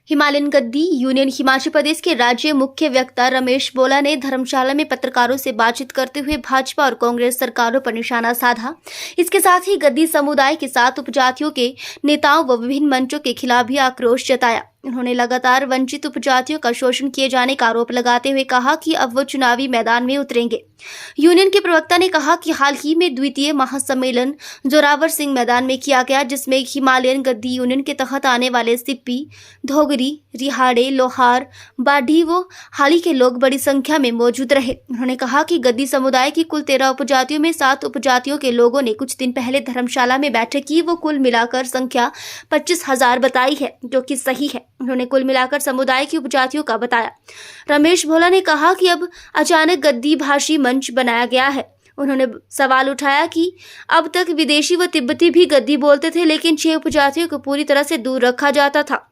Himalayan गद्दी union Himachal Pradesh के राज्य मुख्य वक्ता रमेश बोला ने धर्मशाला में पत्रकारों से बातचीत करते हुए भाजपा और कांग्रेस सरकारों पर निशाना साधा। इसके साथ ही गद्दी समुदाय के साथ उपजातियों के नेताओं व विभिन्न मंचों के खिलाफ भी आक्रोश जताया। उन्होंने लगातार वंचित उपजातियों का शोषण किए जाने का आरोप लगाते हुए कहा कि अब वो चुनावी मैदान में उतरेंगे। यूनियन के प्रवक्ता ने कहा कि हाल ही में द्वितीय महासम्मेलन जोरावर सिंह मैदान में किया गया, जिसमें हिमालयन गद्दी यूनियन के तहत आने वाले सिप्पी, धोगरी, रिहाड़े, लोहार, बाढ़ी व हाली के लोग बड़ी संख्या में मौजूद रहे। उन्होंने कहा कि गद्दी समुदाय की कुल 13 उपजातियों में 7 उपजातियों के लोगों ने कुछ दिन पहले धर्मशाला में बैठक की। वो कुल मिलाकर संख्या 25,000 बताई है, जो कि सही है। उन्होंने कुल मिलाकर समुदाय की उपजातियों का बताया। रमेश भोला ने कहा कि अब अचानक गद्दी भाषी मंच बनाया गया है। उन्होंने सवाल उठाया कि अब तक विदेशी व तिब्बती भी गद्दी बोलते थे, लेकिन 6 उपजातियों को पूरी तरह से दूर रखा जाता था।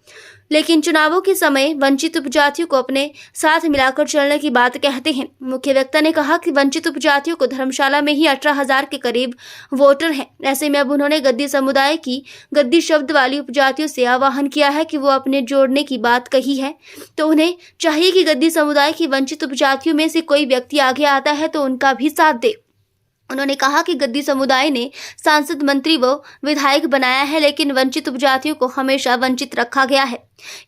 लेकिन चुनावों के समय वंचित उपजातियों को अपने साथ मिलाकर चलने की बात कहते हैं। मुख्य वक्ता ने कहा कि वंचित उपजातियों को धर्मशाला में ही 18,000 के करीब वोटर हैं। ऐसे में अब उन्होंने गद्दी समुदाय की गद्दी शब्द वाली उपजातियों से आह्वान किया है कि वो अपने जोड़ने की बात कही है, तो उन्हें चाहिए कि गद्दी समुदाय की वंचित उपजातियों में से कोई व्यक्ति आगे आता है तो उनका भी साथ दे। उन्होंने कहा कि गद्दी समुदाय ने सांसद, मंत्री व विधायक बनाया है, लेकिन वंचित उपजातियों को हमेशा वंचित रखा गया है।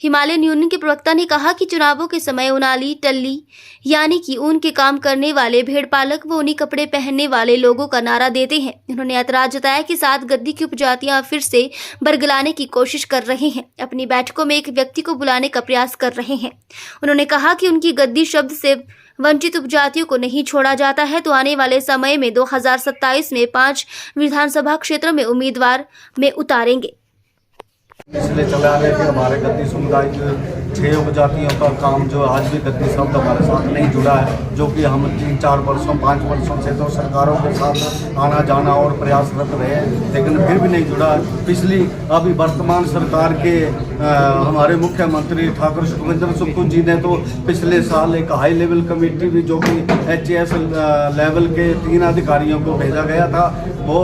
हिमालयन यूनियन के प्रवक्ता ने कहा कि चुनावों के समय उनाली टल्ली यानी कि ऊन के काम करने वाले भेड़ पालक व ऊनी कपड़े पहनने वाले लोगों का नारा देते हैं। उन्होंने ऐतराज जताया कि 7 गद्दी की उपजातियां फिर से बरगलाने की कोशिश कर रहे हैं, अपनी बैठकों में एक व्यक्ति को बुलाने का प्रयास कर रहे हैं। उन्होंने कहा कि उनकी गद्दी शब्द से वंचित उपजातियों को नहीं छोड़ा जाता है तो आने वाले समय में 2027 में 5 विधानसभा क्षेत्रों में उम्मीदवार में उतारेंगे। पिछले चले आ रहे थे हमारे गद्दी समुदाय के 6 उपजातियों का काम जो आज भी गद्दी शब्द हमारे साथ नहीं जुड़ा है, जो कि हम 3-4 वर्षों 5 वर्षों से तो सरकारों के साथ आना जाना और प्रयासरत रहे, लेकिन फिर भी नहीं जुड़ा। पिछली अभी वर्तमान सरकार के हमारे मुख्यमंत्री ठाकुर सुखविंदर सुक्खू जी ने तो पिछले साल एक हाई लेवल कमेटी भी, जो कि HAS लेवल के 3 अधिकारियों को भेजा गया था, वो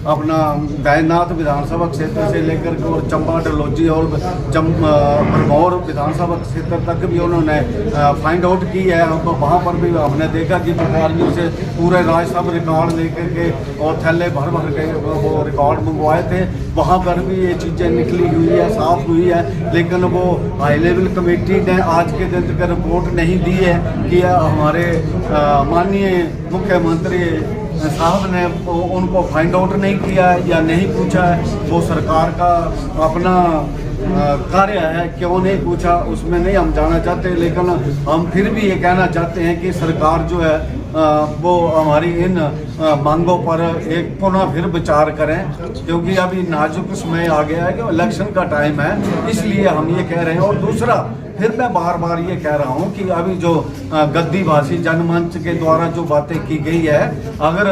अपना बैजनाथ विधानसभा क्षेत्र से लेकर और चंबा, डलहौजी और भरमौर विधानसभा क्षेत्र तक भी उन्होंने फाइंड आउट की है। वहाँ पर भी हमने देखा कि अधिकारियों से पूरे राजसभा रिकॉर्ड लेकर के और थैले भर भर के वो रिकॉर्ड मंगवाए थे। वहाँ पर भी ये चीज़ें निकली हुई है, साफ हुई है, लेकिन वो हाई लेवल कमेटी ने आज के दिन तक रिपोर्ट नहीं दी है कि हमारे माननीय मुख्यमंत्री साहब ने उनको फाइंड आउट नहीं किया या नहीं पूछा है। वो सरकार का अपना कार्य है, क्यों नहीं पूछा उसमें नहीं हम जाना चाहते, लेकिन हम फिर भी ये कहना चाहते हैं कि सरकार जो है वो हमारी इन मांगों पर एक पुनः फिर विचार करें, क्योंकि अभी नाजुक समय आ गया है कि इलेक्शन का टाइम है, इसलिए हम ये कह रहे हैं। और दूसरा फिर मैं बार बार ये कह रहा हूँ कि अभी जो गद्दी भाषी जनमंच के द्वारा जो बातें की गई है, अगर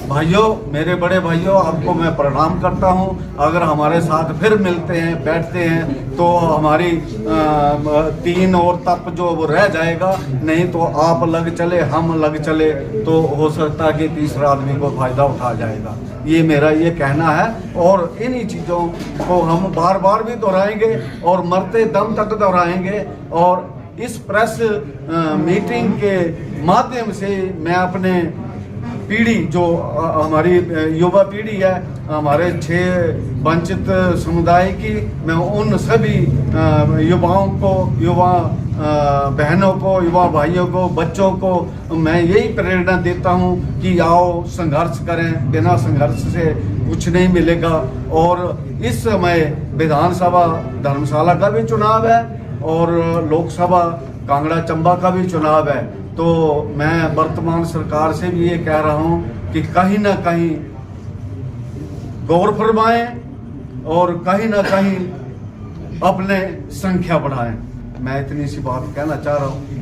भाइयों, मेरे बड़े भाइयों, आपको मैं प्रणाम करता हूँ। अगर हमारे साथ फिर मिलते हैं, बैठते हैं, तो हमारी 3 और तप जो वो रह जाएगा, नहीं तो आप लग चले, हम लग चले, तो हो सकता है कि तीसरा आदमी को फायदा उठा जाएगा। ये मेरा ये कहना है, और इन्हीं चीज़ों को हम बार बार भी दोहराएंगे और मरते दम तक दोहराएंगे। और इस प्रेस मीटिंग के माध्यम से मैं अपने पीढ़ी, जो हमारी युवा पीढ़ी है, हमारे 6 वंचित समुदाय की, मैं उन सभी युवाओं को, युवा बहनों को, युवा भाइयों को, बच्चों को मैं यही प्रेरणा देता हूं कि आओ संघर्ष करें, बिना संघर्ष से कुछ नहीं मिलेगा। और इस समय विधानसभा धर्मशाला का भी चुनाव है और लोकसभा कांगड़ा चंबा का भी चुनाव है, तो मैं वर्तमान सरकार से भी ये कह रहा हूँ कि कहीं ना कहीं गौर फरमाएं और कहीं ना कहीं अपने संख्या बढ़ाएं। मैं इतनी सी बात कहना चाह रहा हूँ।